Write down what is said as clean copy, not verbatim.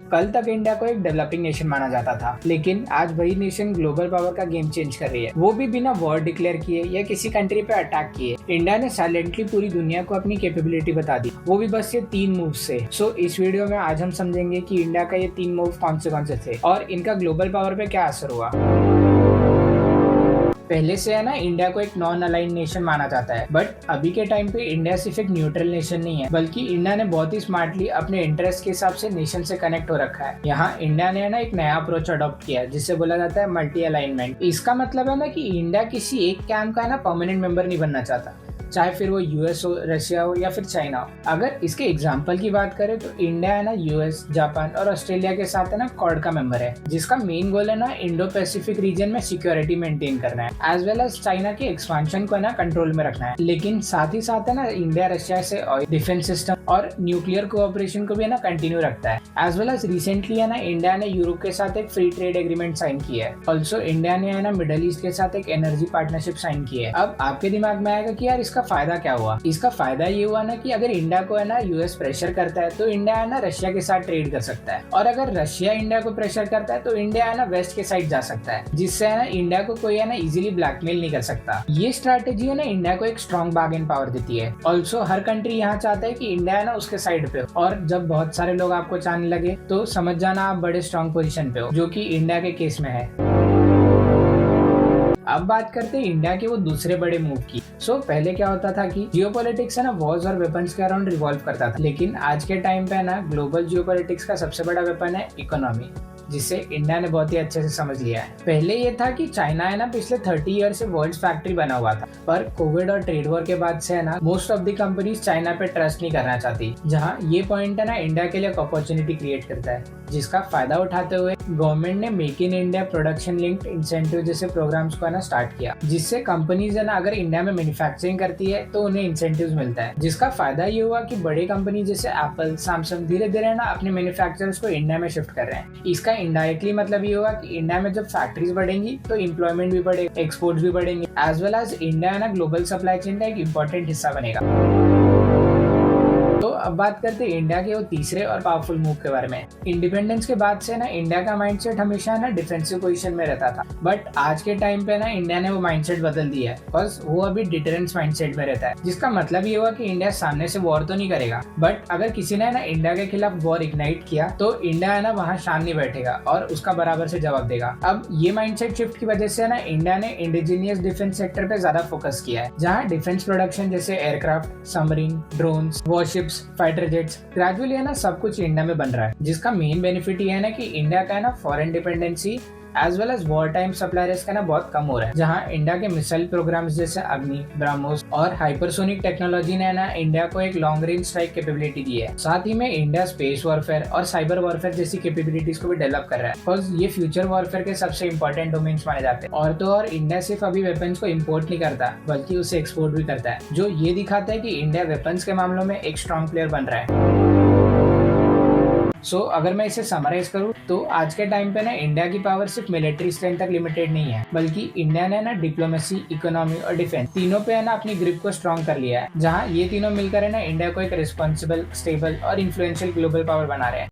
कल तक इंडिया को एक डेवलपिंग नेशन माना जाता था, लेकिन आज वही नेशन ग्लोबल पावर का गेम चेंज कर रही है, वो भी बिना वॉर डिक्लेयर किए या किसी कंट्री पे अटैक किए। इंडिया ने साइलेंटली पूरी दुनिया को अपनी कैपेबिलिटी बता दी, वो भी बस ये 3 मूव से। सो इस वीडियो में आज हम समझेंगे कि इंडिया का ये 3 मूव कौन से थे और इनका ग्लोबल पावर पे क्या असर हुआ। पहले से है ना, इंडिया को एक नॉन अलाइन नेशन माना जाता है, बट अभी के टाइम पे इंडिया सिर्फ एक न्यूट्रल नेशन नहीं है, बल्कि इंडिया ने बहुत ही स्मार्टली अपने इंटरेस्ट के हिसाब से नेशन से कनेक्ट हो रखा है। यहाँ इंडिया ने ना एक नया अप्रोच अडॉप्ट किया है, जिसे बोला जाता है मल्टी अलाइनमेंट। इसका मतलब है ना कि इंडिया किसी एक कैंप का है ना परमानेंट मेंबर नहीं बनना चाहता, चाहे फिर वो यूएस हो, रशिया हो या फिर चाइना हो। अगर इसके एग्जाम्पल की बात करें तो इंडिया है ना यूएस, जापान और ऑस्ट्रेलिया के साथ है ना क्वाड का मेंबर है, जिसका मेन गोल है ना इंडो पैसिफिक रीजन में सिक्योरिटी मेंटेन करना है, एज वेल एज चाइना के एक्सपेंशन को है ना कंट्रोल में रखना है। लेकिन साथ ही साथ है ना इंडिया रशिया से डिफेंस सिस्टम और न्यूक्लियर कोऑपरेशन को भी है ना कंटिन्यू रखता है। एज वेल एज रिसेंटली है ना इंडिया ने यूरोप के साथ एक फ्री ट्रेड एग्रीमेंट साइन किया है। ऑल्सो इंडिया ने है ना मिडल ईस्ट के साथ एक एनर्जी पार्टनरशिप साइन की है। अब आपके दिमाग में आएगा कि यार इसका फायदा क्या हुआ। इसका फायदा ये हुआ ना कि अगर इंडिया को है ना यूएस प्रेशर करता है तो इंडिया है ना रशिया के साथ ट्रेड कर सकता है, और अगर रशिया इंडिया को प्रेशर करता है तो इंडिया है ना वेस्ट के साइड जा सकता है, जिससे है ना इंडिया को कोई है ना इजीली ब्लैकमेल नहीं कर सकता। ये स्ट्रैटेजी है ना इंडिया को एक स्ट्रॉन्ग बार्गेन पावर देती है। ऑल्सो हर कंट्री यहाँ चाहता है कि इंडिया है ना उसके साइड पे हो, और जब बहुत सारे लोग आपको चाहने लगे तो समझ जाना आप बड़े स्ट्रॉन्ग पोजीशन पे हो, जो कि इंडिया के केस में है। अब बात करते हैं इंडिया के वो दूसरे बड़े मूव की। पहले क्या होता था कि जियोपॉलिटिक्स है ना वॉर्स और वेपन्स के अराउंड रिवॉल्व करता था, लेकिन आज के टाइम पे है ना ग्लोबल जियोपॉलिटिक्स का सबसे बड़ा वेपन है इकोनॉमी, जिसे इंडिया ने बहुत ही अच्छे से समझ लिया है। पहले ये था कि चाइना है ना पिछले 30 ईयर से वर्ल्ड फैक्ट्री बना हुआ था, पर कोविड और ट्रेड वॉर के बाद से है ना most of the companies China पे ट्रस्ट नहीं करना चाहती। जहाँ ये पॉइंट है ना इंडिया के लिए एक अपॉर्चुनिटी क्रिएट करता है, जिसका फायदा उठाते हुए गवर्नमेंट ने make in India production linked incentive जैसे प्रोग्राम्स को है ना स्टार्ट किया, जिससे कंपनीज है ना अगर इंडिया में मैन्युफैक्चरिंग करती है तो उन्हें इंसेंटिव्स मिलता है। जिसका फायदा ये हुआ कि बड़ी कंपनी जैसे एप्पल, सैमसंग धीरे धीरे ना अपने मैन्युफैक्चरर्स को इंडिया में शिफ्ट कर रहे हैं। इसका इनडायरेक्टली मतलब ये होगा कि इंडिया में जब फैक्ट्रीज बढ़ेंगी तो एम्प्लॉयमेंट भी बढ़ेगा, एक्सपोर्ट्स भी बढ़ेंगे, एज वेल एज इंडिया है ना ग्लोबल सप्लाई चेन का एक इंपॉर्टेंट हिस्सा बनेगा। तो अब बात करते हैं इंडिया के वो तीसरे और पावरफुल मूव के बारे में। इंडिपेंडेंस के बाद से ना इंडिया का माइंडसेट हमेशा ना डिफेंसिव पोजीशन में रहता था, बट आज के टाइम पे ना इंडिया ने वो माइंडसेट बदल दिया है, बिकॉज वो अभी डिटरेंस माइंडसेट में रहता है। जिसका मतलब ये हुआ कि इंडिया सामने से वॉर तो नहीं करेगा, बट अगर किसी ने ना इंडिया के खिलाफ वॉर इग्नाइट किया तो इंडिया है ना वहाँ शांत नहीं बैठेगा और उसका बराबर से जवाब देगा। अब ये माइंडसेट शिफ्ट की वजह से ना इंडिया ने इंडिजीनियस डिफेंस सेक्टर पे ज्यादा फोकस किया है, जहाँ डिफेंस प्रोडक्शन जैसे aircraft, submarine, drones, warships, fighter jets gradually है ना सब कुछ इंडिया में बन रहा है। जिसका मेन बेनिफिट ये है ना कि इंडिया का है ना foreign dependency as well as war time suppliers का ना बहुत कम हो रहा है। जहां इंडिया के मिसाइल प्रोग्राम्स जैसे अग्नि, ब्रह्मोस और हाइपरसोनिक टेक्नोलॉजी ने ना इंडिया को एक लॉन्ग रेंज स्ट्राइक कैपेबिलिटी दी है। साथ ही में इंडिया स्पेस वॉरफेयर और साइबर वॉरफेयर जैसी कैपेबिलिटीज को भी डेवलप कर रहा है, बिकॉज ये फ्यूचर वॉरफेयर के सबसे इंपॉर्टेंट डोमेन्स माने जाते हैं। और तो और इंडिया सिर्फ अभी वेपन्स को इम्पोर्ट नहीं करता, बल्कि उसे एक्सपोर्ट भी करता है, जो ये दिखाता है कि इंडिया वेपन्स के मामलों में एक स्ट्रॉन्ग प्लेयर बन रहा है। अगर मैं इसे समराइज करूँ तो आज के टाइम पे ना इंडिया की पावर सिर्फ मिलिट्री स्ट्रेंथ तक लिमिटेड नहीं है, बल्कि इंडिया ने ना डिप्लोमेसी, इकोनॉमी और डिफेंस तीनों पे है ना अपनी ग्रिप को स्ट्रॉन्ग कर लिया है। जहाँ ये तीनों मिलकर है ना इंडिया को एक रिस्पॉन्सिबल, स्टेबल और इन्फ्लुएंशियल ग्लोबल पावर बना रहे हैं।